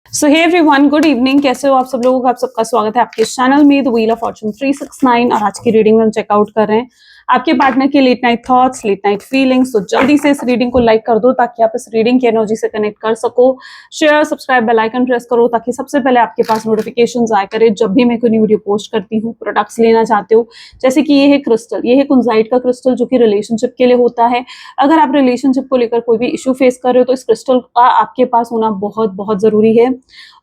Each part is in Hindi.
सो हे एवरीवन, गुड इवनिंग। कैसे हो आप सब लोगों का? आप सबका स्वागत है आपके चैनल में द व्हील ऑफ फॉर्चून 369। और आज की रीडिंग में हम चेकआउट कर रहे हैं आपके पार्टनर के late night thoughts, late night feelings. तो जल्दी से इस रीडिंग को लाइक कर दो ताकि आप इस रीडिंग की एनर्जी से कनेक्ट कर सको। Share, subscribe, bell icon press करो ताकि सबसे पहले आपके पास नोटिफिकेशंस आया करे जब भी मैं कोई न्यू वीडियो पोस्ट करती हूँ। प्रोडक्ट्स लेना चाहते हो, जैसे कि ये है क्रिस्टल, ये है कुंजाइट का क्रिस्टल जो कि रिलेशनशिप के लिए होता है। अगर आप रिलेशनशिप को लेकर कोई भी इशू फेस कर रहे हो तो इस क्रिस्टल का आपके पास होना बहुत बहुत जरूरी है।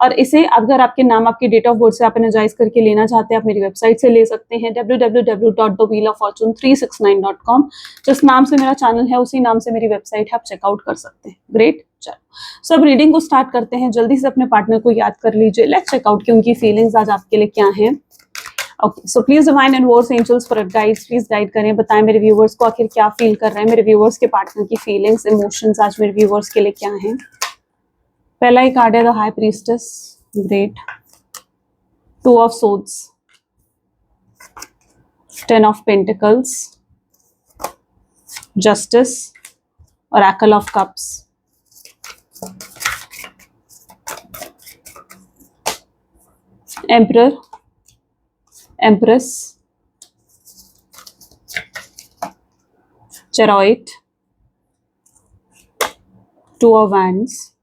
और इसे अगर आपके नाम, आपकी डेट ऑफ बर्थ से आप एनर्जाइज करके लेना चाहते हैं, आप मेरी वेबसाइट से ले सकते हैं www.thewheeloffortune369.com। जिस नाम से मेरा चैनल है उसी नाम से मेरी वेबसाइट है, आप चेकआउट कर सकते हैं। ग्रेट, चलो सब रीडिंग को स्टार्ट करते हैं। जल्दी से अपने पार्टनर को याद कर लीजिए। लेट्स चेकआउट कि उनकी फीलिंग्स आज आपके लिए क्या हैं। Okay, so please divine and words, angels for guides, please guide करें, बताएं मेरे व्यूवर्स को आखिर क्या फील कर रहे हैं। मेरे व्यूवर्स के पार्टनर की फीलिंग्स, इमोशंस आज मेरे व्यूवर्स के लिए क्या हैं। पहला ही कार्ड है the high priestess. Great, 2 of swords, 10 of pentacles, justice, oracle of cups, emperor, empress, chariot, 2 of wands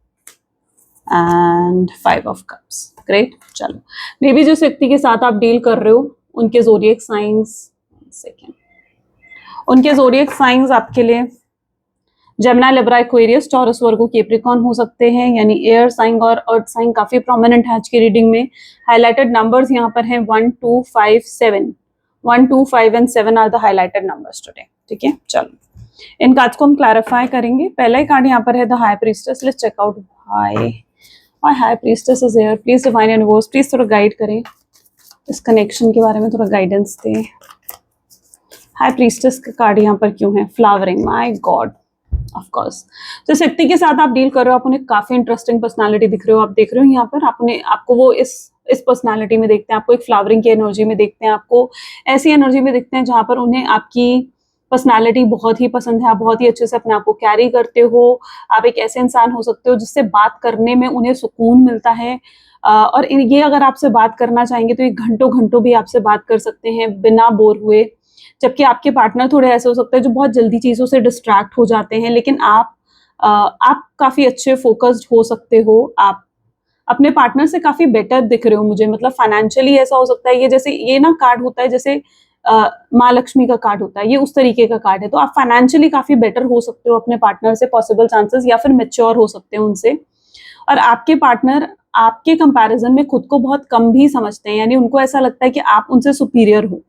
and 5 of cups। Great, चलो मे बी जिस व्यक्ति के साथ आप डील कर रहे हो उनके ज़ोडिएक साइंस, उनके ज़ोडिएक साइंस आपके लिए जेमिनी, लिब्रा, एक्वेरियस, टॉरस, वर्गो, कैप्रिकॉर्न हो सकते हैं। यानी एयर साइन और अर्थ साइन काफी प्रोमिनेंट है आज की रीडिंग में। हाईलाइटेड नंबर्स यहाँ पर हैं 1, 2, 5, 7। 1, 2, 5 and 7 are the highlighted numbers today. ठीक है, चलो इन कार्ड्स को हम क्लैरिफाई करेंगे। पहला ही कार्ड यहाँ पर है the high priestess. Let's check out high priestess is here. Please divine universe, please थोड़ा गाइड करें, इस कनेक्शन के बारे में थोड़ा गाइडेंस दें। हाई प्रीस्टेस का कार्ड यहाँ पर क्यों है? Flowering, my God, of course जिस व्यक्ति के साथ आप डील कर रहे हो आप उन्हें काफी इंटरेस्टिंग पर्सनालिटी दिख रहे हो। आप देख रहे हो यहाँ पर आप उन्हें, आपको वो इस पर्सनालिटी में देखते हैं, आपको एक फ्लावरिंग की एनर्जी में देखते हैं, आपको ऐसी एनर्जी में देखते हैं जहां पर उन्हें आपकी पर्सनालिटी बहुत ही पसंद है। आप बहुत ही अच्छे से अपने आप को कैरी करते हो। आप एक ऐसे इंसान हो सकते हो जिससे बात करने में उन्हें सुकून मिलता है। और ये अगर आपसे बात करना चाहेंगे तो ये घंटों घंटों भी आपसे बात कर सकते हैं बिना बोर हुए। जबकि आपके पार्टनर थोड़े ऐसे हो सकते हैं जो बहुत जल्दी चीजों से डिस्ट्रैक्ट हो जाते हैं, लेकिन आप काफी अच्छे फोकस्ड हो सकते हो। आप अपने पार्टनर से काफी बेटर दिख रहे हो मुझे, मतलब फाइनेंशियली ऐसा हो सकता है। ये जैसे ये ना कार्ड होता है जैसे माँ लक्ष्मी का कार्ड होता है, ये उस तरीके का कार्ड है। तो आप फाइनेंशियली काफी बेटर हो सकते हो अपने पार्टनर से, पॉसिबल चांसेस, या फिर मेच्योर हो सकते हैं उनसे। और आपके पार्टनर आपके कंपैरिजन में खुद को बहुत कम भी समझते हैं, यानी उनको ऐसा लगता है कि आप उनसे सुपीरियर हो।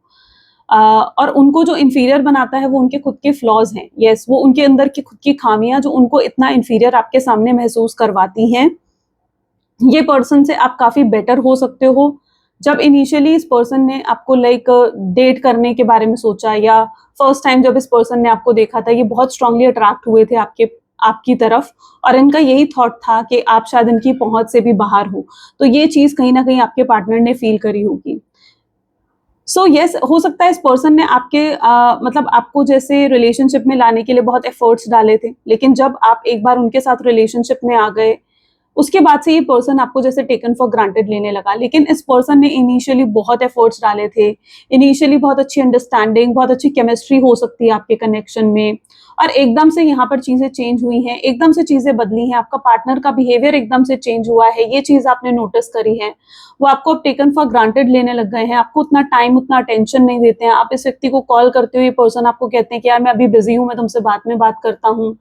और उनको जो इंफीरियर बनाता है वो उनके खुद के फ्लॉज हैं। यस, वो उनके अंदर की खुद की खामियां जो उनको इतना इंफीरियर आपके सामने महसूस करवाती हैं। ये पर्सन से आप काफी बेटर हो सकते हो। जब इनिशियली इस पर्सन ने आपको डेट करने के बारे में सोचा, या फर्स्ट टाइम जब इस पर्सन ने आपको देखा था, ये बहुत स्ट्रांगली अट्रैक्ट हुए थे आपकी तरफ, और इनका यही थॉट था कि आप शायद इनकी पहुंच से भी बाहर हो। तो ये चीज कहीं ना कहीं आपके पार्टनर ने फील करी होगी। सो यस, हो सकता है इस पर्सन ने मतलब आपको जैसे रिलेशनशिप में लाने के लिए बहुत एफर्ट्स डाले थे, लेकिन जब आप एक बार उनके साथ रिलेशनशिप में आ गए उसके बाद से ये पर्सन आपको जैसे टेकन फॉर ग्रांटेड लेने लगा। लेकिन इस पर्सन ने इनिशियली बहुत एफर्ट्स डाले थे, इनिशियली बहुत अच्छी अंडरस्टैंडिंग, बहुत अच्छी केमिस्ट्री हो सकती है आपके कनेक्शन में, और एकदम से यहाँ पर चीजें चेंज हुई हैं, एकदम से चीजें बदली हैं, आपका पार्टनर का बिहेवियर एकदम से चेंज हुआ है। ये चीज आपने नोटिस करी है। वो आपको अब टेकन फॉर ग्रांटेड लेने लग गए हैं, आपको उतना टाइम, उतना अटेंशन नहीं देते हैं। आप इस व्यक्ति को कॉल करते हो, ये पर्सन आपको कहते हैं कि यार मैं अभी बिजी हूँ, मैं तुमसे बाद में बात करता हूँ।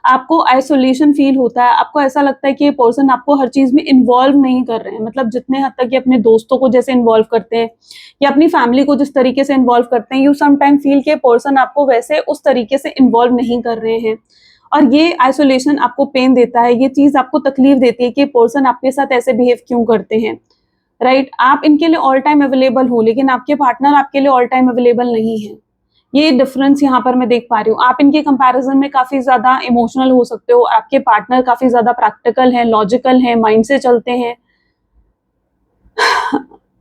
आपको आइसोलेशन फील होता है, आपको ऐसा लगता है कि ये पर्सन आपको हर चीज में इन्वॉल्व नहीं कर रहे हैं। मतलब जितने हद तक ये अपने दोस्तों को जैसे इन्वॉल्व करते हैं या अपनी फैमिली को जिस तरीके से इन्वॉल्व करते हैं, यू समटाइम फील के पर्सन आपको वैसे उस तरीके से इन्वॉल्व नहीं कर रहे हैं। और ये आइसोलेशन आपको पेन देता है, ये चीज आपको तकलीफ देती है कि पर्सन आपके साथ ऐसे बिहेव क्यों करते हैं। राइट, आप इनके लिए ऑल टाइम अवेलेबल हो, लेकिन आपके पार्टनर आपके लिए ऑल टाइम अवेलेबल नहीं है। ये डिफरेंस यहाँ पर मैं देख पा रही हूँ। आप इनके कंपैरिजन में काफी ज्यादा इमोशनल हो सकते हो, आपके पार्टनर काफी ज्यादा प्रैक्टिकल हैं, लॉजिकल हैं, माइंड से चलते हैं।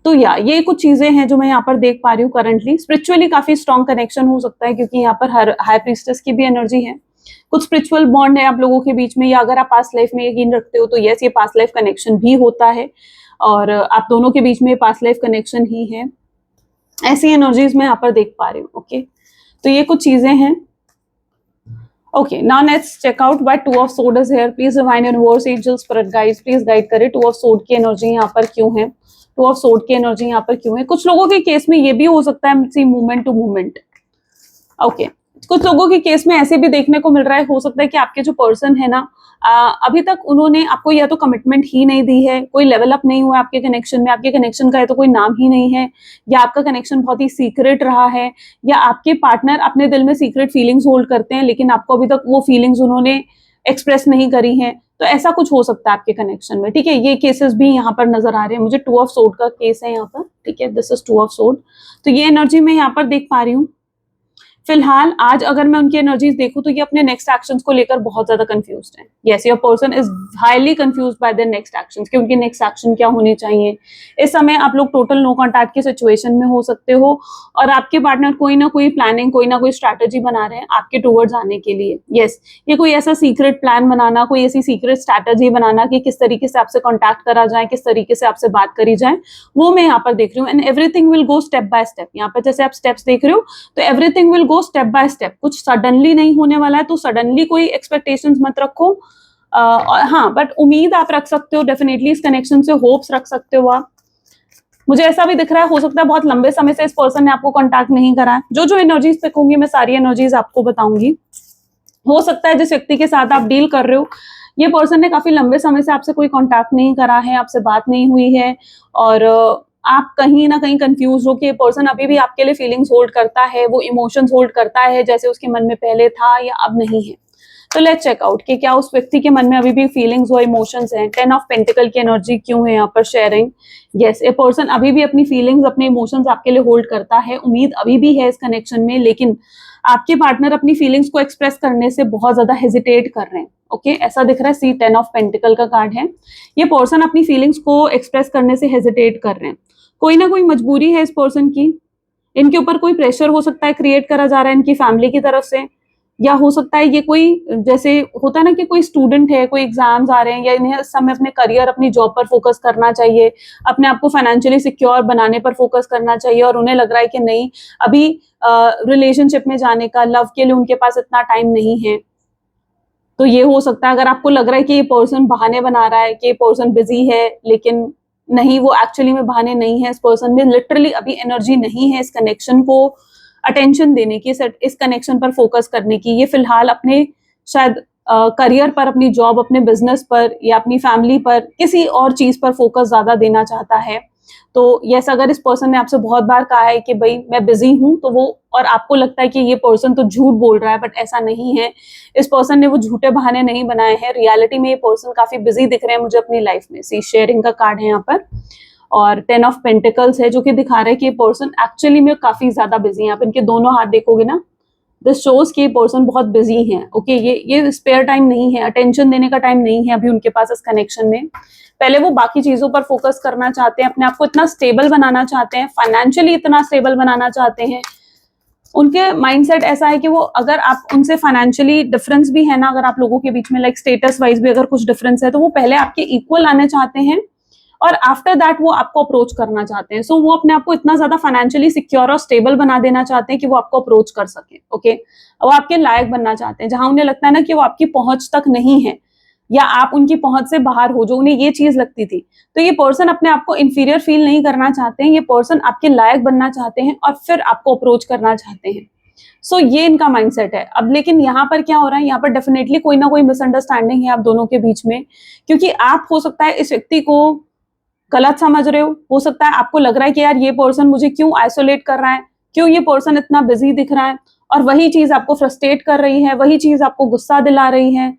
तो ये कुछ चीजें हैं जो मैं यहाँ पर देख पा रही हूँ करंटली। स्पिरिचुअली काफी स्ट्रॉन्ग कनेक्शन हो सकता है क्योंकि यहाँ पर हर हाई प्रीस्टेस की भी एनर्जी है। कुछ स्पिरिचुअल बॉन्ड है आप लोगों के बीच में, या अगर आप पास्ट लाइफ में यकीन रखते हो तो यस, ये पास्ट लाइफ कनेक्शन भी होता है और आप दोनों के बीच में पास्ट लाइफ कनेक्शन ही है। ऐसी एनर्जीज मैं यहाँ पर देख पा रही हूँ। ओके, तो ये कुछ चीजें हैं। Okay, now let's check out why two of sword is here. Please divine universe, angels, spirit guides, please guide करें टू ऑफ सोर्ड की एनर्जी यहाँ पर क्यों है, टू ऑफ सोर्ड की एनर्जी यहाँ पर क्यों है। कुछ लोगों के केस में ये भी हो सकता है सी मूवमेंट टू मूवमेंट। ओके, कुछ लोगों के केस में ऐसे भी देखने को मिल रहा है, हो सकता है कि आपके जो पर्सन है ना, अभी तक उन्होंने आपको या तो कमिटमेंट ही नहीं दी है, कोई लेवल अप नहीं हुआ आपके कनेक्शन में, आपके कनेक्शन का है तो कोई नाम ही नहीं है, या आपका कनेक्शन बहुत ही सीक्रेट रहा है, या आपके पार्टनर अपने दिल में सीक्रेट फीलिंग्स होल्ड करते हैं लेकिन आपको अभी तक वो फीलिंग्स उन्होंने एक्सप्रेस नहीं करी हैं। तो ऐसा कुछ हो सकता है आपके कनेक्शन में। ठीक है, ये केसेस भी यहाँ पर नजर आ रहे हैं मुझे। टू ऑफ सोर्ड का केस है यहाँ पर। ठीक है, this is to of sword. तो ये एनर्जी मैं यहाँ पर देख पा रही हूँ। फिलहाल आज अगर मैं उनकी एनर्जीज देखूं तो ये अपने नेक्स्ट एक्शंस को लेकर बहुत ज्यादा कंफ्यूज्ड है। Yes, your person is highly confused bye there next actions कि उनके नेक्स्ट एक्शन क्या होने चाहिए। इस समय आप लोग टोटल नो कॉन्टैक्ट की सिचुएशन में हो सकते हो और आपके पार्टनर कोई ना कोई प्लानिंग, कोई ना कोई स्ट्रैटेजी बना रहे हैं आपके टूवर्ड्स आने के लिए। यस, ये कोई ऐसा सीक्रेट प्लान बनाना, कोई ऐसी सीक्रेट स्ट्रैटेजी बनाना कि किस तरीके से आपसे कॉन्टैक्ट करा जाए, किस तरीके से आपसे बात करी जाए, वो मैं यहाँ पर देख रही हूँ। And everything will go step by step. यहाँ पर जैसे आप स्टेप्स देख रहे हो तो everything will go step by step. कुछ सडनली नहीं होने वाला है, तो सडनली कोई एक्सपेक्टेशंस मत रखो। हाँ, बट उम्मीद आप रख सकते हो डेफिनेटली इस कनेक्शन से, होप्स रख सकते हो आप। मुझे ऐसा भी दिख रहा है, हो सकता है बहुत लंबे समय से इस पर्सन ने आपको कांटेक्ट नहीं करा है। जो जो एनर्जीज दिखूंगी मैं सारी एनर्जीज आपको बताऊंगी। हो सकता है जिस व्यक्ति के साथ आप डील कर रहे हो ये पर्सन ने काफी लंबे समय से आपसे कोई कांटेक्ट नहीं करा है, आपसे बात नहीं हुई है और आप कहीं ना कहीं कंफ्यूज हो कि पर्सन अभी भी आपके लिए फीलिंग्स होल्ड करता है, वो इमोशंस होल्ड करता है जैसे उसके मन में पहले था या अब नहीं है। तो लेट्स चेक आउट कि क्या उस व्यक्ति के मन में अभी भी फीलिंग्स और इमोशंस हैं। 10 ऑफ पेंटिकल की एनर्जी क्यों है यहाँ पर शेयरिंग। यस, ए पर्सन अभी भी अपनी फीलिंग्स, अपने इमोशंस आपके लिए होल्ड करता है, उम्मीद अभी भी है इस कनेक्शन में, लेकिन आपके पार्टनर अपनी फीलिंग्स को एक्सप्रेस करने से बहुत ज्यादा हेजिटेट कर रहे हैं। ओके, ऐसा दिख रहा है। सी 10 ऑफ पेंटिकल का कार्ड है। ये पर्सन अपनी फीलिंग्स को एक्सप्रेस करने से हेजिटेट कर रहे हैं। कोई ना कोई मजबूरी है इस पर्सन की, इनके ऊपर कोई प्रेशर हो सकता है क्रिएट करा जा रहा है इनकी फैमिली की तरफ से, या हो सकता है ये कोई, जैसे होता है ना कि कोई स्टूडेंट है, कोई एग्जाम्स आ रहे हैं या इन्हें इस समय अपने करियर, अपनी जॉब पर फोकस करना चाहिए, अपने आप को फाइनेंशियली सिक्योर बनाने पर फोकस करना चाहिए और उन्हें लग रहा है कि नहीं, अभी रिलेशनशिप में जाने का, लव के लिए उनके पास इतना टाइम नहीं है। तो ये हो सकता है अगर आपको लग रहा है कि ये पर्सन बहाने बना रहा है, कि ये पर्सन बिजी है, लेकिन नहीं, वो एक्चुअली में बहाने नहीं है। इस पर्सन में लिटरली अभी एनर्जी नहीं है इस कनेक्शन को अटेंशन देने की, इस कनेक्शन पर फोकस करने की। ये फिलहाल अपने शायद करियर पर, अपनी जॉब, अपने बिजनेस पर या अपनी फैमिली पर, किसी और चीज पर फोकस ज्यादा देना चाहता है। तो यस, अगर इस पर्सन ने आपसे बहुत बार कहा है कि भाई मैं बिजी हूं, तो वो, और आपको लगता है कि ये पर्सन तो झूठ बोल रहा है, बट ऐसा नहीं है। इस पर्सन ने वो झूठे बहाने नहीं बनाए हैं। रियलिटी में ये पर्सन काफी बिजी दिख रहे हैं मुझे अपनी लाइफ में। सी शेयरिंग का कार्ड है यहाँ पर और 10 ऑफ पेंटिकल्स है जो कि दिखा रहा है कि ये पर्सन एक्चुअली में काफी ज्यादा बिजी है। आप इनके दोनों हाथ देखोगे ना, दिस शोज कि ये पर्सन बहुत बिजी है। ओके, ये स्पेयर टाइम नहीं है, अटेंशन देने का टाइम नहीं है अभी उनके पास इस कनेक्शन में। पहले वो बाकी चीजों पर फोकस करना चाहते हैं, अपने आप को इतना स्टेबल बनाना चाहते हैं, फाइनेंशियली इतना स्टेबल बनाना चाहते हैं। उनके माइंडसेट ऐसा है कि वो, अगर आप उनसे फाइनेंशियली डिफरेंस भी है ना, अगर आप लोगों के बीच में लाइक स्टेटस वाइज भी अगर कुछ डिफरेंस है, तो वो पहले आपके इक्वल आने चाहते हैं और आफ्टर दैट वो आपको अप्रोच करना चाहते हैं। सो वो अपने आप को इतना ज्यादा फाइनेंशियली सिक्योर और स्टेबल बना देना चाहते हैं कि वो आपको अप्रोच कर सके। ओके, वो आपके लायक बनना चाहते हैं, जहां उन्हें लगता है ना कि वो आपकी पहुंच तक नहीं है या आप उनकी पहुंच से बाहर हो, जो उन्हें ये चीज लगती थी। तो ये पर्सन अपने आप को इंफीरियर फील नहीं करना चाहते हैं, ये पर्सन आपके लायक बनना चाहते हैं और फिर आपको अप्रोच करना चाहते हैं। सो ये इनका माइंडसेट है। अब लेकिन यहाँ पर क्या हो रहा है, यहाँ पर डेफिनेटली कोई ना कोई मिसअंडरस्टैंडिंग है आप दोनों के बीच में, क्योंकि आप हो सकता है इस व्यक्ति को गलत समझ रहे हो सकता है आपको लग रहा है कि यार ये पर्सन मुझे क्यों आइसोलेट कर रहा है, क्यों ये पर्सन इतना बिजी दिख रहा है, और वही चीज आपको फ्रस्ट्रेट कर रही है, वही चीज आपको गुस्सा दिला रही है,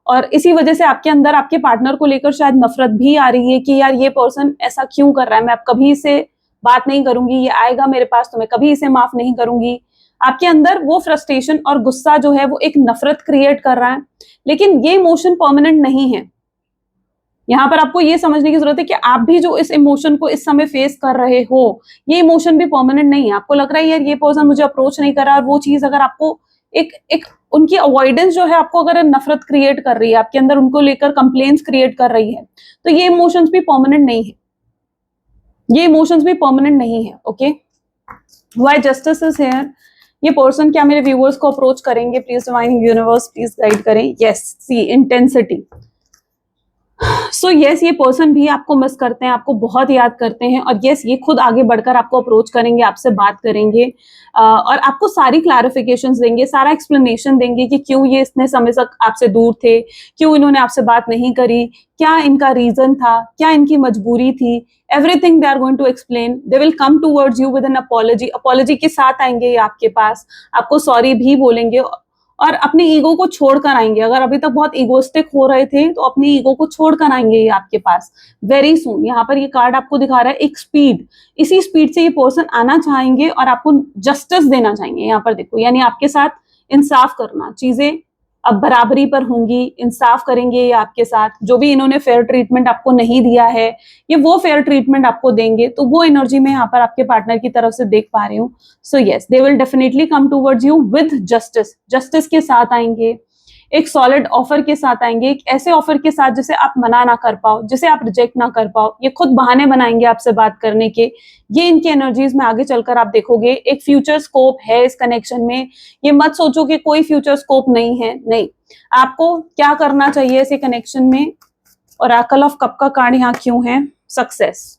और इसी वजह से आपके अंदर आपके पार्टनर को लेकर शायद नफरत भी आ रही है कि यार ये पर्सन ऐसा क्यों कर रहा है, मैं अब कभी इसे बात नहीं करूंगी, ये आएगा मेरे पास तो मैं कभी इसे माफ नहीं करूंगी। आपके अंदर वो फ्रस्ट्रेशन और गुस्सा जो है वो एक नफरत क्रिएट कर रहा है, लेकिन ये इमोशन परमानेंट नहीं है। यहाँ पर आपको ये समझने की जरूरत है कि आप भी जो इस इमोशन को इस समय फेस कर रहे हो, ये इमोशन भी परमानेंट नहीं है। आपको लग रहा है यार ये पर्सन मुझे अप्रोच नहीं कर रहा, और वो चीज अगर आपको एक एक उनकी अवॉइडेंस जो है आपको अगर नफरत क्रिएट कर रही है, आपके अंदर उनको लेकर कंप्लेन्स क्रिएट कर रही है, तो ये इमोशंस भी परमानेंट नहीं है, ये इमोशंस भी परमानेंट नहीं है। Okay, why justice is here. ये पर्सन क्या मेरे व्यूअर्स को अप्रोच करेंगे? Please divine universe please guide करें। यस, सी इंटेंसिटी। सो यस, ये पर्सन भी आपको मिस करते हैं, आपको बहुत याद करते हैं, और यस ये खुद आगे बढ़कर आपको अप्रोच करेंगे, आपसे बात करेंगे और आपको सारी क्लैरिफिकेशंस देंगे, सारा एक्सप्लेनेशन देंगे कि क्यों ये इतने समय तक आपसे दूर थे, क्यों इन्होंने आपसे बात नहीं करी, क्या इनका रीजन था, क्या इनकी मजबूरी थी। Everything they are going to explain. They will come towards you with an apology, apology के साथ आएंगे ये आपके पास, आपको सॉरी भी बोलेंगे और अपने ईगो को छोड़कर आएंगे। अगर अभी तक बहुत ईगोस्टिक हो रहे थे तो अपनी ईगो को छोड़कर आएंगे ये आपके पास वेरी सून। यहाँ पर ये कार्ड आपको दिखा रहा है एक स्पीड, इसी स्पीड से ये पर्सन आना चाहेंगे और आपको जस्टिस देना चाहेंगे। यहाँ पर देखो, यानी आपके साथ इंसाफ करना, चीजें अब बराबरी पर होंगी, इंसाफ करेंगे ये आपके साथ। जो भी इन्होंने फेयर ट्रीटमेंट आपको नहीं दिया है, ये वो फेयर ट्रीटमेंट आपको देंगे। तो वो एनर्जी में यहाँ पर आपके पार्टनर की तरफ से देख पा रही हूँ। So yes, they will definitely come towards you with justice, justice के साथ आएंगे, एक सॉलिड ऑफर के साथ आएंगे, एक ऐसे ऑफर के साथ जिसे आप मना ना कर पाओ, जिसे आप रिजेक्ट ना कर पाओ। ये खुद बहाने बनाएंगे आपसे बात करने के। ये इनकी एनर्जीज में आगे चलकर आप देखोगे एक फ्यूचर स्कोप है इस कनेक्शन में। ये मत सोचो कि कोई फ्यूचर स्कोप नहीं है, नहीं। आपको क्या करना चाहिए इस कनेक्शन में? ओरेकल ऑफ कप का कार्ड यहाँ क्यों है? सक्सेस।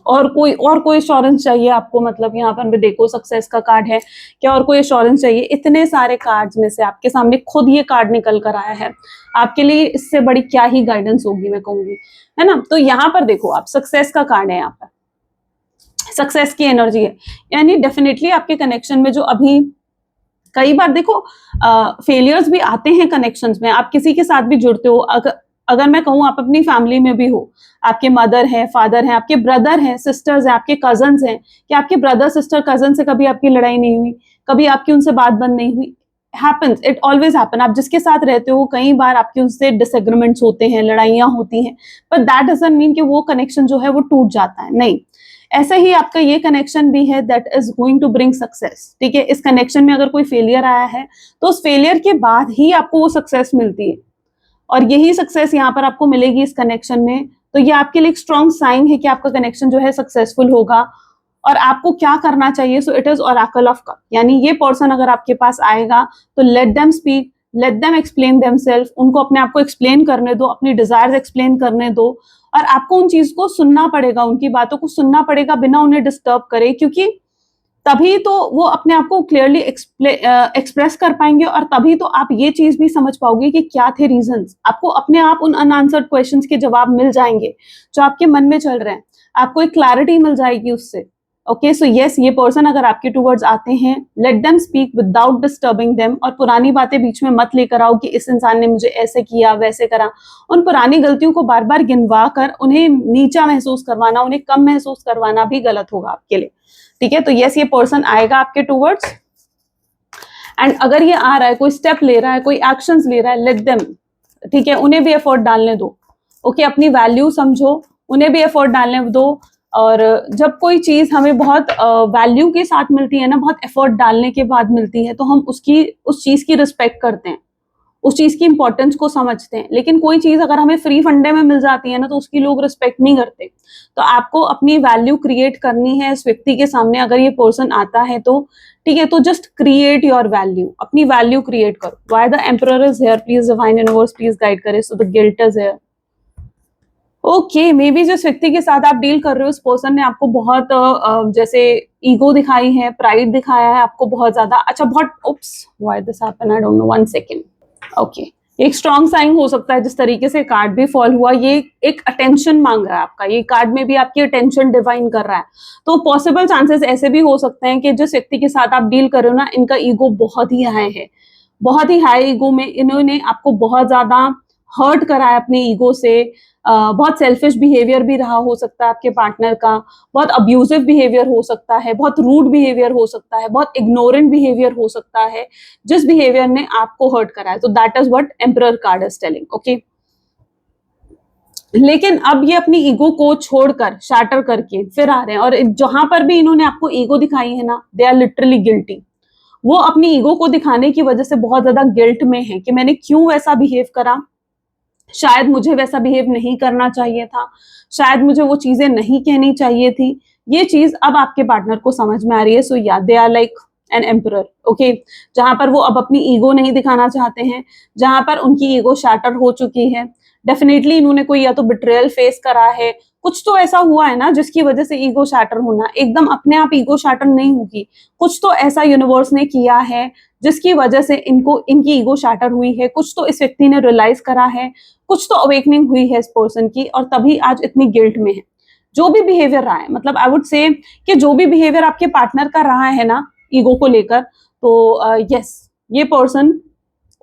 और कोई एश्योरेंस चाहिए आपको? मतलब यहाँ पर भी देखो सक्सेस का कार्ड है, क्या और कोई एश्योरेंस चाहिए? इतने सारे कार्ड्स में से आपके सामने खुद ये कार्ड निकल कर आया है, आपके लिए इससे बड़ी क्या ही गाइडेंस होगी, मैं कहूंगी, है ना। तो यहाँ पर देखो आप, सक्सेस का कार्ड है, यहाँ पर सक्सेस की एनर्जी है। यानी डेफिनेटली आपके कनेक्शन में जो अभी कई बार देखो फेलियर्स भी आते हैं कनेक्शंस में, आप किसी के साथ भी जुड़ते हो। अगर मैं कहूँ आप अपनी फैमिली में भी हो, आपके मदर है, फादर है, आपके ब्रदर हैं, सिस्टर्स हैं, आपके कजन्स हैं, कि आपके ब्रदर सिस्टर कजन से कभी आपकी लड़ाई नहीं हुई, कभी आपकी उनसे बात बंद नहीं हुई? Happens, it always happen. आप जिसके साथ रहते हो कई बार आपके उनसे डिसएग्रीमेंट्स होते हैं, लड़ाइयां होती हैं, पर दैट डजंट मीन कि वो कनेक्शन जो है वो टूट जाता है, नहीं। ऐसा ही आपका ये कनेक्शन भी है, that is going to bring success. ठीक है, इस कनेक्शन में अगर कोई फेलियर आया है तो उस फेलियर के बाद ही आपको वो सक्सेस मिलती है, और यही सक्सेस यहाँ पर आपको मिलेगी इस कनेक्शन में। तो ये आपके लिए एक स्ट्रॉन्ग साइन है कि आपका कनेक्शन जो है सक्सेसफुल होगा। और आपको क्या करना चाहिए? So it is oracle of cup, यानी ये पर्सन अगर आपके पास आएगा तो let them speak, let them explain themselves. उनको अपने आप को एक्सप्लेन करने दो, अपनी डिजायर्स एक्सप्लेन करने दो, और आपको उन चीज को सुनना पड़ेगा, उनकी बातों को सुनना पड़ेगा बिना उन्हें डिस्टर्ब करे, क्योंकि तभी तो वो अपने आप को क्लियरली एक्सप्रेस कर पाएंगे, और तभी तो आप ये चीज भी समझ पाओगे कि क्या थे रीजंस। आपको अपने आप उन अनआंसर्ड क्वेश्चंस के जवाब मिल जाएंगे जो आपके मन में चल रहे हैं, आपको एक क्लैरिटी मिल जाएगी उससे। ओके, सो यस, ये पर्सन अगर आपके टूवर्ड्स आते हैं, late them speak without disturbing them, और पुरानी बातें बीच में मत लेकर आओ कि इस इंसान ने मुझे ऐसे किया वैसे करा। उन पुरानी गलतियों को बार बार गिनवा कर उन्हें नीचा महसूस करवाना, उन्हें कम महसूस करवाना भी गलत होगा आपके लिए। ठीक है, तो यस, ये पर्सन आएगा आपके टूवर्ड्स, एंड अगर ये आ रहा है, कोई स्टेप ले रहा है, कोई एक्शंस ले रहा है, लेट देम। ठीक है, उन्हें भी एफर्ट डालने दो। ओके, अपनी वैल्यू समझो, उन्हें भी एफर्ट डालने दो। और जब कोई चीज हमें बहुत वैल्यू के साथ मिलती है ना, बहुत एफर्ट डालने के बाद मिलती है, तो हम उस चीज की रिस्पेक्ट करते हैं, उस चीज की इंपॉर्टेंस को समझते हैं। लेकिन कोई चीज अगर हमें फ्री फंडे में मिल जाती है ना, तो उसकी लोग रिस्पेक्ट नहीं करते। तो आपको अपनी वैल्यू क्रिएट करनी है इस व्यक्ति के सामने। अगर ये पर्सन आता है तो ठीक है, तो जस्ट क्रिएट योर वैल्यू, अपनी वैल्यू क्रिएट करो। Why the emperor is here, please divine universe please guide करे। So the guilt is here. Okay, maybe जिस व्यक्ति के साथ आप डील कर रहे हो, उस पर्सन ने आपको बहुत जैसे ईगो दिखाई है, प्राइड दिखाया है आपको बहुत ज्यादा। अच्छा, बहुत oops, why this happen, I don't know, 1 second. Okay, एक स्ट्रॉन्ग साइन हो सकता है जिस तरीके से कार्ड भी फॉल हुआ, ये एक अटेंशन मांग रहा है आपका। ये कार्ड में भी आपकी अटेंशन डिवाइन कर रहा है। तो पॉसिबल चांसेस ऐसे भी हो सकते हैं कि जिस व्यक्ति के साथ आप डील कर रहे हो ना, इनका ईगो बहुत ही हाई है, बहुत ही हाई ईगो में इन्होंने आपको बहुत ज्यादा हर्ट करा है अपने ईगो से। बहुत सेल्फिश बिहेवियर भी रहा हो सकता है आपके पार्टनर का, बहुत अब्यूजिव बिहेवियर हो सकता है, बहुत रूड बिहेवियर हो सकता है, बहुत इग्नोरेंट बिहेवियर हो सकता है, जिस बिहेवियर ने आपको हर्ट करा है। तो that is what emperor card is telling. Okay, लेकिन अब ये अपनी ईगो को छोड़कर, शैटर करके फिर आ रहे हैं, और जहां पर भी इन्होंने आपको ईगो दिखाई है ना, दे आर लिटरली गिल्टी। वो अपनी ईगो को दिखाने की वजह से बहुत ज्यादा गिल्ट में है कि मैंने क्यों वैसा बिहेव करा, शायद मुझे वैसा बिहेव नहीं करना चाहिए था, शायद मुझे वो चीजें नहीं कहनी चाहिए थी। ये चीज अब आपके पार्टनर को समझ में आ रही है। सो या they are like an emperor, okay, जहां पर वो अब अपनी ईगो नहीं दिखाना चाहते हैं, जहां पर उनकी ईगो शैटर हो चुकी है। डेफिनेटली इन्होंने कोई या तो बिट्रेयल फेस करा है, कुछ तो ऐसा हुआ है ना जिसकी वजह से ईगो शैटर होना, एकदम अपने आप ईगो शैटर नहीं होगी, कुछ तो ऐसा यूनिवर्स ने किया है जिसकी वजह से इनको इनकी ईगो शैटर हुई है, कुछ तो इस व्यक्ति ने रियलाइज करा है, कुछ तो अवेकनिंग हुई है इस पर्सन की, और तभी आज इतनी गिल्ट में है। जो भी बिहेवियर रहा है, मतलब आई वुड से कि जो भी बिहेवियर आपके पार्टनर का रहा है ना ईगो को लेकर, तो यस ये पर्सन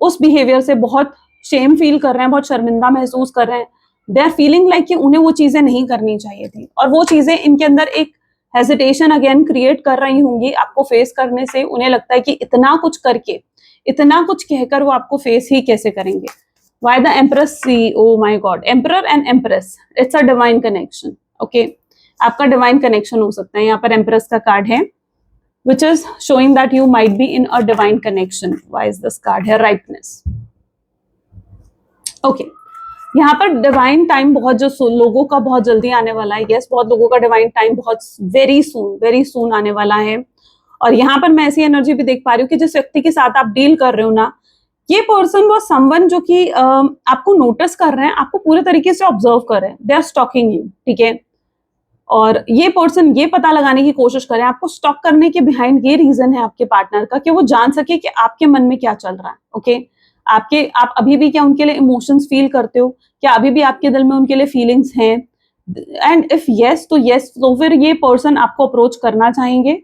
उस बिहेवियर से बहुत शेम फील कर रहे हैं, बहुत शर्मिंदा महसूस कर रहे हैं। दे आर फीलिंग लाइक कि उन्हें वो चीजें नहीं करनी चाहिए थी, और वो चीजें इनके अंदर एक हेजिटेशन अगेन क्रिएट कर रही होंगी आपको फेस करने से। उन्हें लगता है कि इतना कुछ करके, इतना कुछ कहकर वो आपको फेस ही कैसे करेंगे। Why the Empress see? Oh my God, Emperor and Empress, it's a divine connection. Okay, आपका divine connection हो सकता है। यहाँ पर Empress का कार्ड है, which is showing that you might be in a divine connection. Why is this card here? Ripeness. Okay, यहाँ पर डिवाइन टाइम बहुत जो लोगों का बहुत जल्दी आने वाला है। यस, बहुत लोगों का डिवाइन टाइम बहुत वेरी सून आने वाला है। और यहाँ पर मैं ऐसी एनर्जी भी देख पा रही हूँ कि जिस व्यक्ति के साथ आप डील कर रहे हो ना, ये पर्सन वो समवन जो कि आपको नोटिस कर रहे हैं, आपको पूरे तरीके से ऑब्जर्व कर रहे हैं, दे आर स्टॉकिंग यू, ठीक है। और ये पर्सन ये पता लगाने की कोशिश कर रहे हैं, आपको स्टॉक करने के बिहाइंड ये रीजन है आपके पार्टनर का कि वो जान सके कि आपके मन में क्या चल रहा है। ओके, आप अभी भी क्या उनके लिए इमोशंस फील करते हो, क्या अभी भी आपके दिल में उनके लिए फीलिंग्स हैं, एंड इफ यस तो फिर ये पर्सन आपको अप्रोच करना चाहेंगे।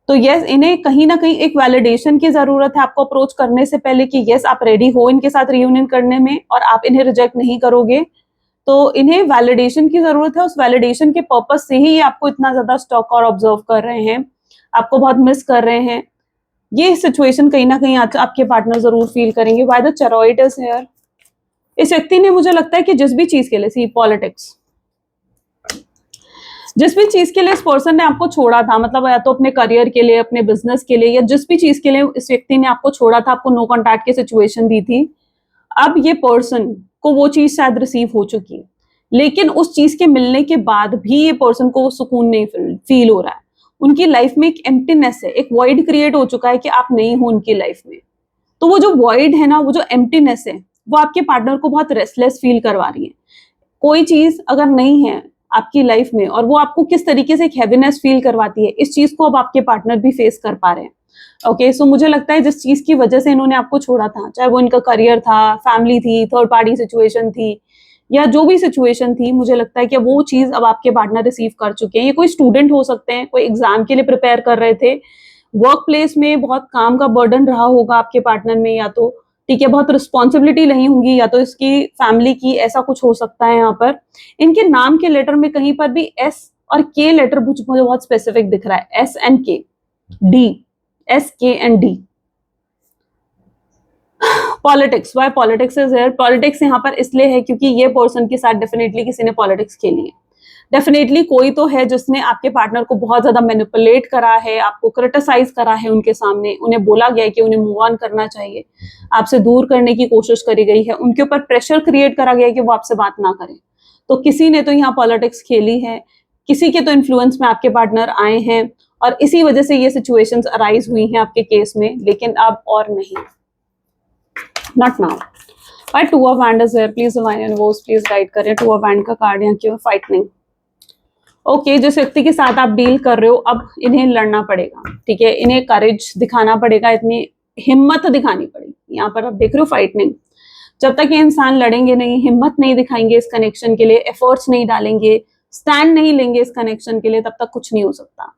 तो यस, इन्हें कहीं ना कहीं एक वैलिडेशन की जरूरत है आपको अप्रोच करने से पहले कि यस आप रेडी हो इनके साथ रियूनियन करने में और आप इन्हें रिजेक्ट नहीं करोगे। तो इन्हें वैलिडेशन की जरूरत है, उस वैलिडेशन के पर्पज से ही ये आपको इतना ज्यादा स्टॉक और ऑब्जर्व कर रहे हैं, आपको बहुत मिस कर रहे हैं। ये सिचुएशन कहीं ना कहीं आपके पार्टनर जरूर फील करेंगे। Why the chariot is here? इस व्यक्ति ने, मुझे लगता है कि जिस भी चीज के लिए, सी पॉलिटिक्स, जिस भी चीज के लिए इस पर्सन ने आपको छोड़ा था, मतलब या तो अपने करियर के लिए, अपने बिजनेस के लिए, या जिस भी चीज के लिए इस व्यक्ति ने आपको छोड़ा था, आपको नो कॉन्टैक्ट की सिचुएशन दी थी, अब ये पर्सन को वो चीज शायद रिसीव हो चुकी है, लेकिन उस चीज के मिलने के बाद भी ये पर्सन को सुकून नहीं फील हो रहा है। उनकी लाइफ में एक एम्प्टीनेस है, एक वॉइड क्रिएट हो चुका है कि आप नहीं हो उनकी लाइफ में। तो वो जो वॉइड है ना, वो जो एम्प्टीनेस है, वो आपके पार्टनर को बहुत रेस्टलेस फील करवा रही है। कोई चीज अगर नहीं है आपकी लाइफ में और वो आपको किस तरीके से एक हैवीनेस फील करवाती है, इस चीज को अब आपके पार्टनर भी फेस कर पा रहे हैं। ओके, सो मुझे लगता है जिस चीज की वजह से इन्होंने आपको छोड़ा था, चाहे वो इनका करियर था, फैमिली थी, थर्ड पार्टी सिचुएशन थी, या जो भी सिचुएशन थी, मुझे लगता है कि वो चीज अब आपके पार्टनर रिसीव कर चुके हैं। ये कोई स्टूडेंट हो सकते हैं, कोई एग्जाम के लिए प्रिपेयर कर रहे थे, वर्क प्लेस में बहुत काम का बर्डन रहा होगा आपके पार्टनर में, या तो ठीक है बहुत रिस्पॉन्सिबिलिटी नहीं होंगी, या तो इसकी फैमिली की, ऐसा कुछ हो सकता है। यहाँ पर इनके नाम के लेटर में कहीं पर भी एस और के लेटर मुझे बहुत स्पेसिफिक दिख रहा है, S and K, D, S K and D. Politics, why politics is here? Politics यहाँ पर इसलिए है क्योंकि ये पर्सन के साथ डेफिनेटली किसी ने पॉलिटिक्स खेली है। डेफिनेटली कोई तो है जिसने आपके पार्टनर को बहुत ज्यादा मैनिपुलेट करा है, आपको क्रिटिसाइज करा है उनके सामने, उन्हें बोला गया है कि उन्हें मूव ऑन करना चाहिए, आपसे दूर करने की कोशिश करी गई है, उनके ऊपर प्रेशर क्रिएट करा गया है कि वो आपसे बात ना करें। तो किसी ने तो यहाँ पॉलिटिक्स खेली है, किसी के तो इन्फ्लुएंस में आपके पार्टनर आए हैं, और इसी वजह से ये सिचुएशंस अराइज हुई हैं आपके केस में, लेकिन अब और नहीं, not now. Why Two of Wands is here? Please divine universe, please guide करें। Two of Wands का कार्ड यहाँ क्यों? फाइटिंग। ओके, जिस व्यक्ति के साथ आप डील कर रहे हो, अब इन्हें लड़ना पड़ेगा, ठीक है, इन्हें करेज दिखाना पड़ेगा, इतनी हिम्मत दिखानी पड़ेगी। यहाँ पर आप देख रहे हो फाइटिंग। जब तक ये इंसान लड़ेंगे नहीं, हिम्मत नहीं दिखाएंगे इस कनेक्शन के लिए, एफर्ट्स नहीं डालेंगे, स्टैंड नहीं लेंगे इस कनेक्शन के लिए, तब तक कुछ नहीं हो सकता,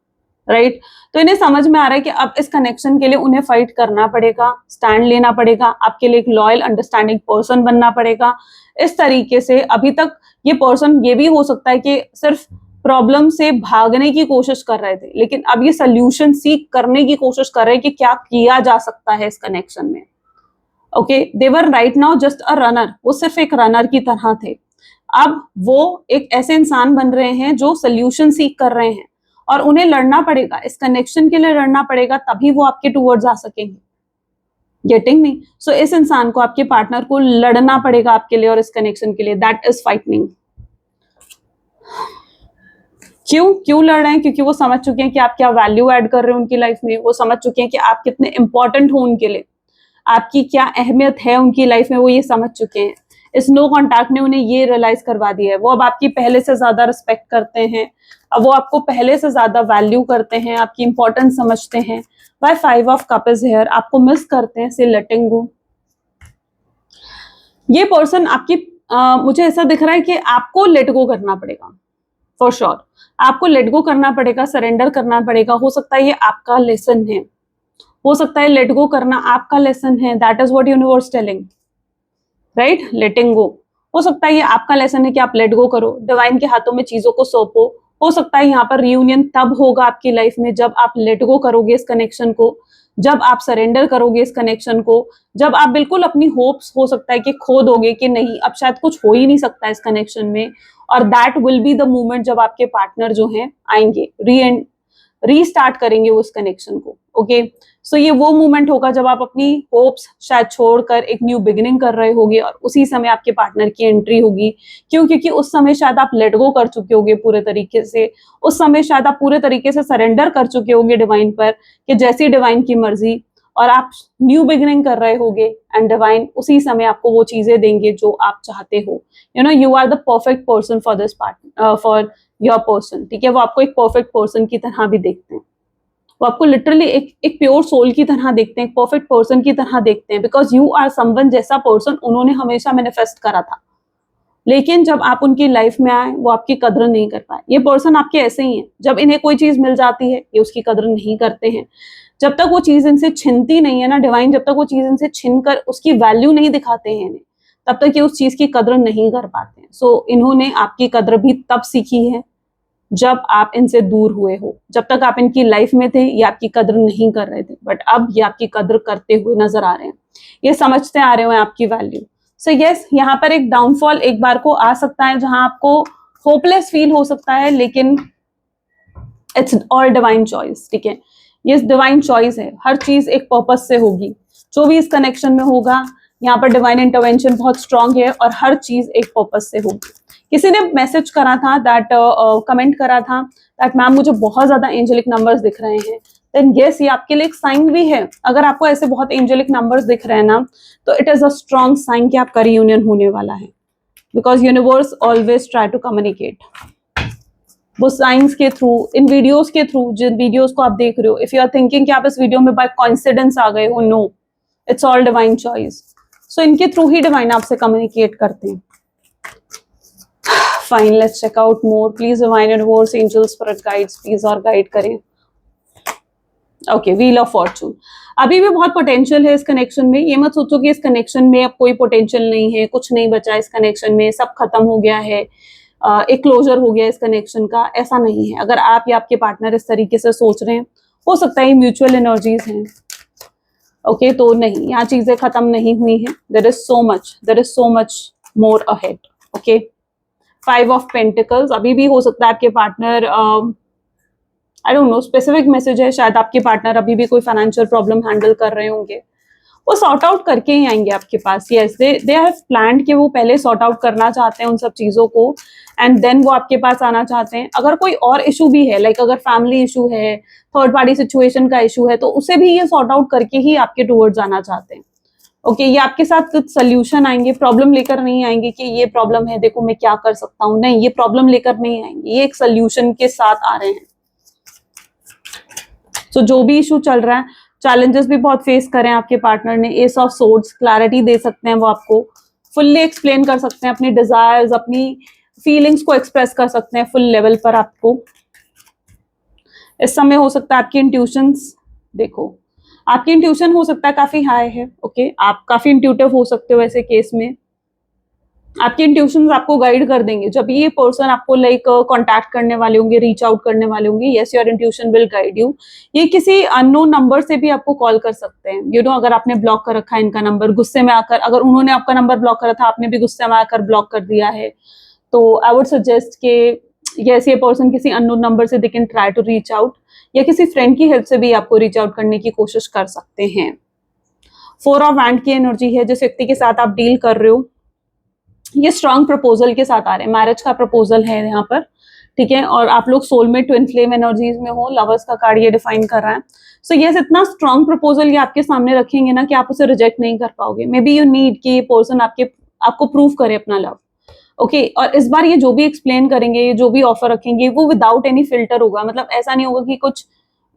राइट? तो इन्हें समझ में आ रहा है कि अब इस कनेक्शन के लिए उन्हें फाइट करना पड़ेगा, स्टैंड लेना पड़ेगा, आपके लिए एक लॉयल अंडरस्टैंडिंग पर्सन बनना पड़ेगा। इस तरीके से अभी तक ये पर्सन, ये भी हो सकता है कि सिर्फ प्रॉब्लम से भागने की कोशिश कर रहे थे, लेकिन अब ये सोल्यूशन सीख करने की कोशिश कर रहे हैं कि क्या किया जा सकता है इस कनेक्शन में। Okay, they were right now just a runner, वो सिर्फ एक रनर की तरह थे, अब वो एक ऐसे इंसान बन रहे हैं जो सोल्यूशन सीख कर रहे हैं, और उन्हें लड़ना पड़ेगा, इस कनेक्शन के लिए लड़ना पड़ेगा, तभी वो आपके टूवर्ड्स आ सकेंगे। Getting me? सो इस इंसान को, आपके पार्टनर को लड़ना पड़ेगा आपके लिए और इस कनेक्शन के लिए, दैट इज फाइटनिंग। क्यों लड़ रहे हैं? क्योंकि वो समझ चुके हैं कि आप क्या वैल्यू ऐड कर रहे हो उनकी लाइफ में, वो समझ चुके हैं कि आप कितने इंपॉर्टेंट हो उनके लिए, आपकी क्या अहमियत है उनकी लाइफ में, वो ये समझ चुके हैं। इस नो कॉन्टैक्ट ने उन्हें ये रियलाइज करवा दिया है। वो अब आपकी पहले से ज्यादा रिस्पेक्ट करते हैं, अब वो आपको पहले से ज्यादा वैल्यू करते हैं, आपकी इंपॉर्टेंस समझते हैं। Why 5 of cup is here, आपको मिस करते हैं, से लेटिंग गो। ये पर्सन आपकी मुझे ऐसा दिख रहा है कि आपको लेट गो करना पड़ेगा, फॉर श्योर आपको लेट गो करना पड़ेगा, सरेंडर करना पड़ेगा। हो सकता है ये आपका लेसन है, हो सकता है लेट गो करना आपका लेसन है, that is what universe telling, right? Letting go. हो सकता है ये आपका लेसन है कि आप लेट गो करो, डिवाइन के हाथों में चीजों को सौंपो। हो सकता है यहाँ पर रियूनियन तब होगा आपकी लाइफ में जब आप लेट गो करोगे इस कनेक्शन को, जब आप सरेंडर करोगे इस कनेक्शन को, जब आप बिल्कुल अपनी होप्स हो सकता है कि खो दोगे कि नहीं अब शायद कुछ हो ही नहीं सकता इस कनेक्शन में, और that will be the moment जब आपके पार्टनर जो हैं आएंगे, रीस्टार्ट करेंगे उस कनेक्शन को। ओके, सो ये वो मोमेंट होगा जब आप अपनी होप्स शायद छोड़कर एक न्यू बिगिनिंग कर रहे होगे, और उसी समय आपके पार्टनर की एंट्री होगी। क्यों? क्योंकि उस समय शायद आप लेट गो कर चुके होगे पूरे तरीके से, उस समय शायद आप पूरे तरीके से सरेंडर कर चुके होगे डिवाइन पर कि जैसी डिवाइन की मर्जी, और आप न्यू बिगिनिंग कर रहे होगे, एंड डिवाइन उसी समय आपको वो चीजें देंगे जो आप चाहते हो। You know, you are the perfect person for this partner, for your person. ठीक है, वो आपको एक परफेक्ट पर्सन की तरह भी देखते हैं, वो आपको लिटरली एक प्योर सोल की तरह देखते हैं, एक परफेक्ट पर्सन की तरह देखते हैं, बिकॉज यू आर समवन जैसा पर्सन उन्होंने हमेशा मैनिफेस्ट करा था। लेकिन जब आप उनकी लाइफ में आए, वो आपकी कदर नहीं कर पाए। ये पर्सन आपके ऐसे ही हैं, जब इन्हें कोई चीज मिल जाती है ये उसकी कदर नहीं करते हैं। जब तक वो चीज इनसे छिनती नहीं है ना डिवाइन, जब तक वो चीज इनसे छिन कर उसकी वैल्यू नहीं दिखाते हैं इन्हें, तब तक ये उस चीज की कदर नहीं कर पाते हैं। सो इन्होंने आपकी कदर भी तब सीखी है जब आप इनसे दूर हुए हो। जब तक आप इनकी लाइफ में थे ये आपकी कदर नहीं कर रहे थे, बट अब ये आपकी कदर करते हुए नजर आ रहे हैं, ये समझते आ रहे हैं आपकी वैल्यू। सो यस, यहाँ पर एक डाउनफॉल एक बार को आ सकता है जहां आपको होपलेस फील हो सकता है, लेकिन इट्स ऑल डिवाइन चॉइस। ठीक है, ये डिवाइन चॉइस है, हर चीज एक पर्पस से होगी। जो भी इस कनेक्शन में होगा, यहाँ पर डिवाइन इंटरवेंशन बहुत स्ट्रांग है और हर चीज एक पर्पस से होगी। किसी ने मैसेज करा था, दैट कमेंट करा था दैट मैम मुझे बहुत ज्यादा एंजेलिक नंबर्स दिख रहे हैं। देन यस, ये आपके लिए एक साइन भी है। अगर आपको ऐसे बहुत एंजेलिक नंबर्स दिख रहे हैं ना, तो it is a strong sign कि आपका रियूनियन होने वाला है, because universe always try to communicate वो साइंस के थ्रू, इन वीडियोस के थ्रू, जिन वीडियोस को आप देख रहे हो। इफ यू आर थिंकिंग कि आप इस वीडियो में बाय कोइंसिडेंस आ गए हो, no, it's all divine choice. So इनके थ्रू ही डिवाइन आपसे कम्युनिकेट करते हैं। Fine, let's check out more. Please divine universe, angels, spirit guides, please और गाइड करें। Okay, wheel of fortune. अभी भी बहुत पोटेंशियल है इस कनेक्शन में। ये मत सोचो कि इस कनेक्शन में अब कोई पोटेंशियल नहीं है, कुछ नहीं बचा इस कनेक्शन में, सब खत्म हो गया है, एक क्लोजर हो गया इस कनेक्शन का। ऐसा नहीं है। अगर आप या आपके पार्टनर इस तरीके से सोच रहे हैं, हो सकता है म्यूचुअल एनर्जीज हैं। ओके, तो नहीं, यहाँ चीजें खत्म नहीं हुई हैं। There is so much more ahead. Okay, 5 of pentacles. अभी भी हो सकता है आपके partner, I don't know, specific message है, शायद आपके पार्टनर अभी भी कोई फाइनेंशियल प्रॉब्लम हैंडल कर रहे होंगे, वो सॉर्ट आउट करके ही आएंगे आपके पास। यस, दे हैव प्लान्ड कि वो पहले सॉर्ट आउट करना चाहते हैं उन सब चीजों को, एंड देन वो आपके पास आना चाहते हैं। अगर कोई और इशू भी है, लाइक अगर फैमिली इशू है, थर्ड पार्टी सिचुएशन का इशू है, तो उसे भी ये सॉर्ट आउट करके ही आपके टूवर्ड्स आना चाहते हैं। ओके, ये आपके साथ कुछ सोल्यूशन आएंगे, प्रॉब्लम लेकर नहीं आएंगे कि ये प्रॉब्लम है, देखो मैं क्या कर सकता हूँ। नहीं, ये प्रॉब्लम लेकर नहीं आएंगे, ये एक सोल्यूशन के साथ आ रहे हैं। सो जो भी इशू चल रहा है, चैलेंजेस भी बहुत फेस करें आपके पार्टनर ने, एस ऑफ सोर्ड्स, क्लैरिटी दे सकते हैं वो आपको, फुल्ली एक्सप्लेन कर सकते हैं अपनी डिजायर्स, अपनी फीलिंग्स को एक्सप्रेस कर सकते हैं फुल लेवल पर आपको। इस समय हो सकता है आपकी इंट्यूशंस, देखो आपकी इंट्यूशन हो सकता है काफी हाई है। ओके, आप काफी इंट्यूटिव हो सकते हो ऐसे केस में। आपके इंट्यूशंस आपको गाइड कर देंगे जब ये पर्सन आपको लाइक कांटेक्ट करने वाले होंगे, रीच आउट करने वाले होंगे। Yes, your intuition will guide you. ये किसी अननोन नंबर से भी आपको कॉल कर सकते हैं। यू नो, अगर आपने ब्लॉक कर रखा है इनका नंबर, गुस्से में आकर, अगर उन्होंने आपका नंबर ब्लॉक करा था, आपने भी गुस्से में आकर ब्लॉक कर दिया है, तो आई वुड सजेस्ट के यस, ये पर्सन किसी अननोन नंबर से they can try to reach out, या किसी फ्रेंड की हेल्प से भी आपको रीच आउट करने की कोशिश कर सकते हैं। 4 ऑफ वैंड की एनर्जी है, जिस व्यक्ति के साथ आप डील कर रहे हो ये स्ट्रॉन्ग प्रपोजल के साथ आ रहे हैं, मैरिज का प्रपोजल है यहाँ पर, ठीक है, और आप लोग सोलमेट ट्विन फ्लेम एनर्जीज में हो, लवर्स का कार्ड ये डिफाइन कर रहा है। सो यस, इतना स्ट्रॉन्ग प्रपोजल ये आपके सामने रखेंगे ना कि आप उसे रिजेक्ट नहीं कर पाओगे। मे बी यू नीड कि ये पर्सन आपको प्रूव करे अपना लव, ओके और इस बार ये जो भी एक्सप्लेन करेंगे, ये जो भी ऑफर रखेंगे, वो विदाउट एनी फिल्टर होगा। मतलब ऐसा नहीं होगा कि कुछ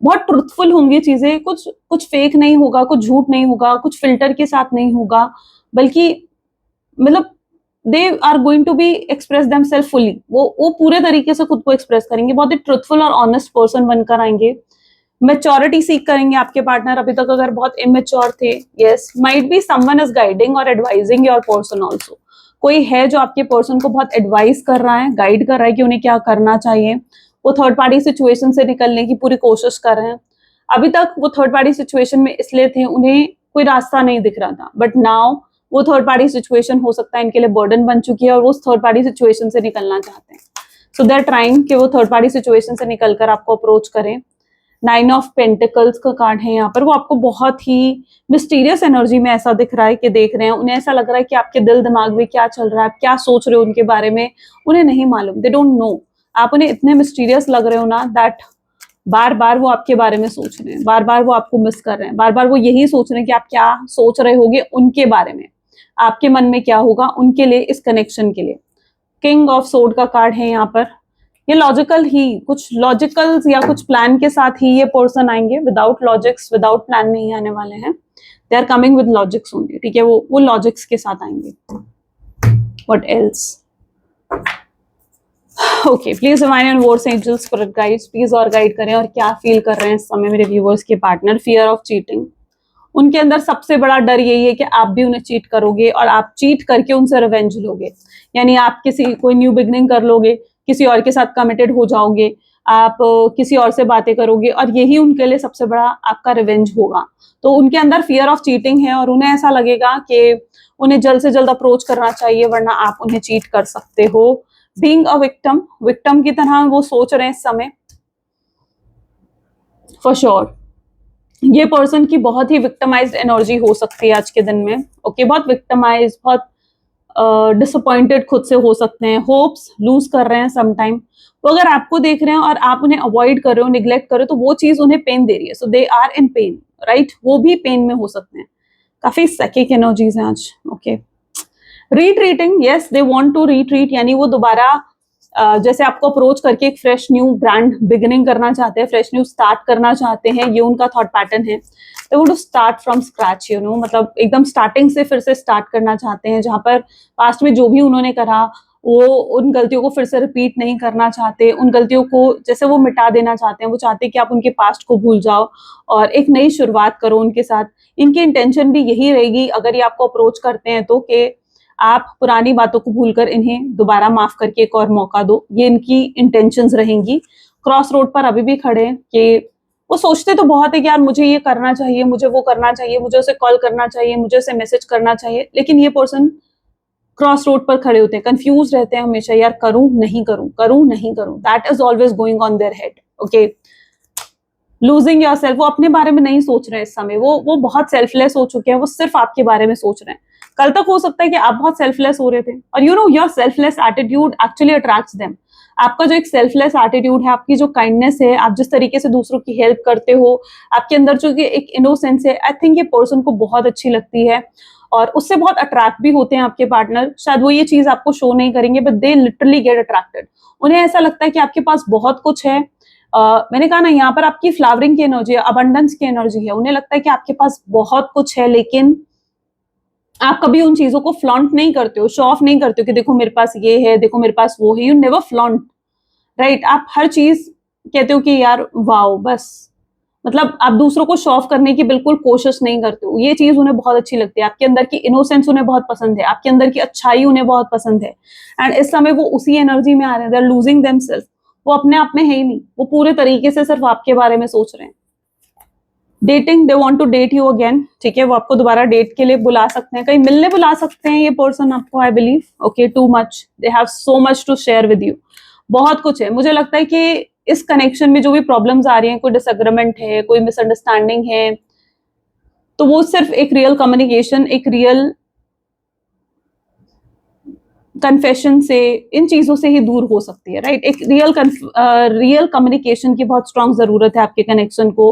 बहुत ट्रुथफुल होंगी चीजें, कुछ फेक नहीं होगा, कुछ झूठ नहीं होगा, कुछ फिल्टर के साथ नहीं होगा, बल्कि मतलब they are going to be express them self fully, वो पूरे तरीके से खुद को एक्सप्रेस करेंगे, बहुत ही ट्रुथफुल और ऑनेस्ट पर्सन बनकर आएंगे। मेच्योरिटी सीख करेंगे आपके पार्टनर, अभी तक अगर बहुत इमेच्योर थे, yes, might be someone is guiding और एडवाइजिंग योर पर्सन ऑल्सो। कोई है जो आपके पर्सन को बहुत एडवाइस कर रहा है, गाइड कर रहा है कि उन्हें क्या करना चाहिए। वो थर्ड पार्टी सिचुएशन से निकलने की पूरी कोशिश कर रहे हैं। अभी तक वो थर्ड पार्टी सिचुएशन में इसलिए थे, उन्हें कोई रास्ता नहीं दिख रहा था, बट नाउ वो थर्ड पार्टी सिचुएशन हो सकता है इनके लिए बर्डन बन चुकी है और वो उस थर्ड पार्टी सिचुएशन से निकलना चाहते हैं। सो दे आर ट्राइंग कि वो थर्ड पार्टी सिचुएशन से निकलकर आपको अप्रोच करें। 9 ऑफ पेंटिकल्स का कार्ड है यहाँ पर, वो आपको बहुत ही मिस्टीरियस एनर्जी में ऐसा दिख रहा है कि देख रहे हैं, उन्हें ऐसा लग रहा है कि आपके दिल दिमाग में क्या चल रहा है, आप क्या सोच रहे हो उनके बारे में, उन्हें नहीं मालूम, दे डोंट नो। आप उन्हें इतने मिस्टीरियस लग रहे हो ना दैट बार बार वो आपके बारे में सोच रहे हैं, बार बार वो आपको मिस कर रहे हैं, बार बार वो यही सोच रहे हैं कि आप क्या सोच रहे होगे उनके बारे में, आपके मन में क्या होगा उनके लिए, इस कनेक्शन के लिए। किंग ऑफ सोर्ड का कार्ड है यहाँ पर, ये लॉजिकल ही, कुछ लॉजिकल या कुछ प्लान के साथ ही ये पर्सन आएंगे, विदाउट लॉजिक्स विदाउट प्लान नहीं आने वाले हैं, they are coming with logics only, ठीक है, वो लॉजिक्स के साथ आएंगे। What else? Okay, please divine and words angels spirit guides please और गाइड करें, और क्या फील कर रहे हैं इस समय मेरे व्यूअर्स के पार्टनर। फियर ऑफ चीटिंग, उनके अंदर सबसे बड़ा डर यही है कि आप भी उन्हें चीट करोगे और आप चीट करके उनसे रिवेंज लोगे, यानी आप कोई न्यू बिगनिंग कर लोगे, किसी और के साथ कमिटेड हो जाओगे, आप किसी और से बातें करोगे और यही उनके लिए सबसे बड़ा आपका रिवेंज होगा। तो उनके अंदर फियर ऑफ चीटिंग है और उन्हें ऐसा लगेगा कि उन्हें जल्द से जल्द अप्रोच करना चाहिए, वरना आप उन्हें चीट कर सकते हो। बीइंग अ विक्टिम की तरह वो सोच रहे हैं इस समय, फॉर श्योर। ये पर्सन की बहुत ही विक्टिमाइज्ड एनर्जी हो सकती है आज के दिन में, ओके, बहुत विक्टिमाइज, बहुत डिसअपॉइंटेड खुद से हो सकते हैं, होप्स लूज कर रहे हैं समटाइम। तो अगर आपको देख रहे हैं और आप उन्हें अवॉइड कर रहे हो, निग्लेक्ट कर रहे हो, तो वो चीज उन्हें पेन दे रही है, so they are in pain, right, वो भी पेन में हो सकते हैं। काफी साइकिक एनर्जीज हैं आज, okay. Retreating, yes, they want to retreat, यानी वो दोबारा जैसे आपको अप्रोच करके एक फ्रेश न्यू ब्रांड बिगिनिंग करना चाहते हैं, फ्रेश न्यू स्टार्ट करना चाहते हैं, ये उनका थॉट पैटर्न है। तो वो to start from scratch, you know, मतलब एकदम स्टार्टिंग से फिर से स्टार्ट करना चाहते हैं, जहां पर पास्ट में जो भी उन्होंने करा वो उन गलतियों को फिर से रिपीट नहीं करना चाहते, उन गलतियों को जैसे वो मिटा देना चाहते हैं, वो चाहते हैं कि आप उनके पास्ट को भूल जाओ और एक नई शुरुआत करो उनके साथ। इनकी इंटेंशन भी यही रहेगी अगर ये आपको अप्रोच करते हैं तो, कि आप पुरानी बातों को भूलकर इन्हें दोबारा माफ करके एक और मौका दो, ये इनकी इंटेंशंस रहेंगी। क्रॉस रोड पर अभी भी खड़े हैं कि वो सोचते तो बहुत है कि यार मुझे ये करना चाहिए, मुझे वो करना चाहिए, मुझे उसे कॉल करना चाहिए, मुझे उसे मैसेज करना चाहिए, लेकिन ये पर्सन क्रॉस रोड पर खड़े होते हैं, कंफ्यूज रहते हैं हमेशा, यार करूं नहीं करूं, करूं नहीं करूं, that is always going on their head, okay. Losing yourself, वो अपने बारे में नहीं सोच रहे हैं इस समय, वो बहुत सेल्फलेस हो चुके हैं, वो सिर्फ आपके बारे में सोच रहे हैं। कल तक हो सकता है कि आप बहुत सेल्फलेस हो रहे थे, और you know your selfless attitude actually attracts them. आपका जो एक सेल्फलेस एटीट्यूड है, आपकी जो काइंडनेस है, आप जिस तरीके से दूसरों की हेल्प करते हो, आपके अंदर जो एक इनोसेंस है, आई थिंक ये पर्सन को बहुत अच्छी लगती है और उससे बहुत अट्रैक्ट भी होते हैं आपके पार्टनर। शायद वो ये चीज आपको शो नहीं करेंगे, but they literally get attracted. उन्हें ऐसा लगता है कि आपके पास बहुत कुछ है। मैंने कहा ना, यहाँ पर आपकी फ्लावरिंग की एनर्जी है, अबंडेंस की एनर्जी है। उन्हें लगता है कि आपके पास बहुत कुछ है, लेकिन आप कभी उन चीजों को फ्लॉन्ट नहीं करते हो, शो ऑफ नहीं करते हो कि देखो मेरे पास ये है, देखो मेरे पास वो है। You never flaunt, right. आप हर चीज कहते हो कि यार वाओ, बस मतलब आप दूसरों को शो ऑफ करने की बिल्कुल कोशिश नहीं करते हो। ये चीज उन्हें बहुत अच्छी लगती है, आपके अंदर की इनोसेंस उन्हें बहुत पसंद है, आपके अंदर की अच्छाई उन्हें बहुत पसंद है। एंड इस समय वो उसी एनर्जी में आ रहे हैं, दे आर लूजिंग देमसेल्फ। वो अपने आप में है ही नहीं, वो पूरे तरीके से सिर्फ आपके बारे में सोच रहे हैं। Dating, they want to date you again, ठीक है, वो आपको दोबारा डेट के लिए बुला सकते हैं, कहीं मिलने बुला सकते हैं ये पर्सन आपको, I believe, okay, too much, they have so much to share with you. बहुत कुछ है। मुझे लगता है कि इस कनेक्शन में जो भी प्रॉब्लम्स आ रही हैं, कोई डिसएग्रीमेंट है, कोई मिसअंडरस्टैंडिंग है, तो वो सिर्फ एक रियल कम्युनिकेशन, एक रियल कन्फेशन से, इन चीजों से ही दूर हो सकती है, राइट। एक रियल कम्युनिकेशन की बहुत स्ट्रांग जरूरत है आपके कनेक्शन को,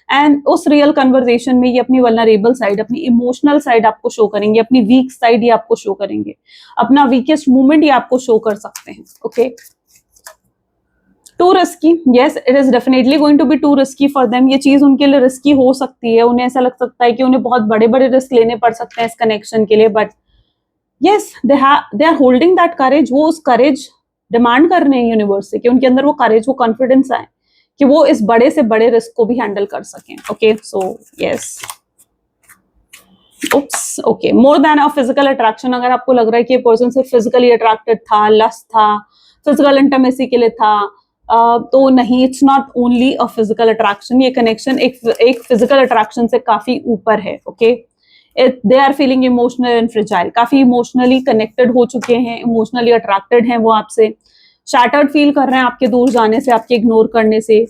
एंड उस रियल कन्वर्सेशन में ये अपनी वल्नरेबल साइड, अपनी इमोशनल साइड आपको शो करेंगे, अपनी वीक साइड ये आपको शो करेंगे, अपना वीकेस्ट मूवमेंट ये आपको शो कर सकते हैं। Okay, too risky, yes it is definitely going to be too risky for them. ये चीज उनके लिए रिस्की हो सकती है, उन्हें ऐसा लग सकता है कि उन्हें बहुत बड़े बड़े रिस्क लेने पड़ सकते हैं इस कनेक्शन के लिए, but yes they are holding that courage। वो उस करेज डिमांड कर रहे हैं यूनिवर्स से कि उनके अंदर वो करेज, वो कॉन्फिडेंस आए कि वो इस बड़े से बड़े रिस्क को भी हैंडल कर सकें। Okay, so yes, oops, okay, more than a physical attraction. अगर आपको लग रहा है कि ये पर्सन सिर्फ फिजिकली अट्रैक्टेड था, लस्ट था, फिजिकल इंटीमेसी के लिए था, तो नहीं, it's not only a physical attraction. ये कनेक्शन एक फिजिकल अट्रैक्शन से काफी ऊपर है। Okay, they are feeling emotional and fragile, काफी इमोशनली कनेक्टेड हो चुके हैं, इमोशनली अट्रैक्टेड हैं वो आपसे, शैटर्ड फील कर रहे हैं आपके दूर जाने से, आपके इग्नोर करने से।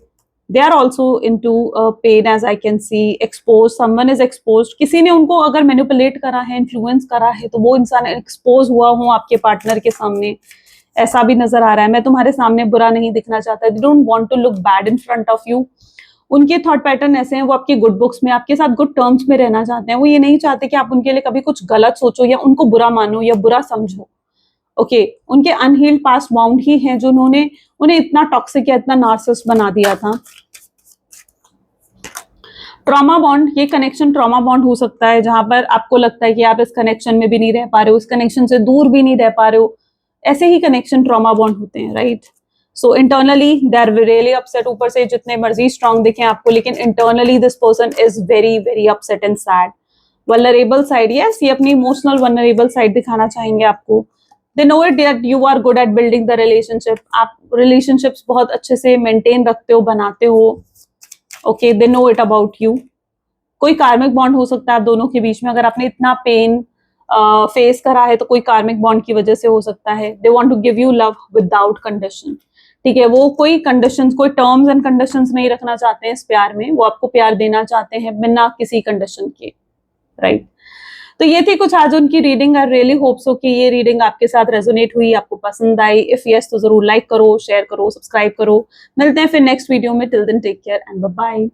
They are also into pain, as I can see, expose, someone is expose. किसी ने उनको अगर मैनिपुलेट करा है, इन्फ्लुएंस करा है, तो वो इंसान एक्सपोज हुआ हो आपके पार्टनर के सामने, ऐसा भी नजर आ रहा है। मैं तुम्हारे सामने बुरा नहीं दिखना चाहता, they don't want to look bad in front of you. उनके थॉट पैटर्न ऐसे हैं, वो आपकी गुड बुक्स में, आपके साथ गुड टर्म्स में रहना चाहते हैं। वो ये नहीं चाहते कि आप उनके लिए कभी कुछ गलत सोचो या उनको बुरा मानो या बुरा समझो। ओके, उनके अनहील्ड पास्ट बाउंड ही हैं जो उन्हें इतना टॉक्सिक या इतना नार्सिसिस्ट बना दिया था। ट्रॉमा बॉन्ड, ये कनेक्शन ट्रॉमा बॉन्ड हो सकता है, जहां पर आपको लगता है कि आप इस कनेक्शन में भी नहीं रह पा रहे हो, इस कनेक्शन से दूर भी नहीं रह पा रहे हो। ऐसे ही कनेक्शन ट्रॉमा बॉन्ड होते हैं, right. So internally they are really upset. ऊपर से जितने मर्जी स्ट्रांग दिखे आपको, लेकिन internally this person is very very upset and sad. Vulnerable side, yes, ये अपनी इमोशनल वल्नरेबल साइड दिखाना चाहेंगे आपको। They know it that you are good at building the relationship. आप रिलेशनशिप्स बहुत अच्छे से मेंटेन रखते हो, बनाते हो। Okay, they know it about you. कोई कार्मिक बॉन्ड हो सकता है आप दोनों के बीच में। अगर आपने इतना पेन फेस करा है तो कोई कार्मिक बॉन्ड की वजह से हो सकता है। They want to give you love without condition, ठीक है। वो कोई कंडीशंस, कोई टर्म्स एंड कंडीशंस नहीं रखना चाहते हैं इस प्यार में। वो आपको प्यार देना चाहते हैं बिना किसी कंडीशन के, राइट। तो ये थी कुछ आज उनकी reading. I really hope so कि ये रीडिंग आपके साथ रेजोनेट हुई, आपको पसंद आई। इफ यस तो जरूर लाइक करो, शेयर करो, सब्सक्राइब करो। मिलते हैं फिर नेक्स्ट वीडियो में। Till then take care and bye bye.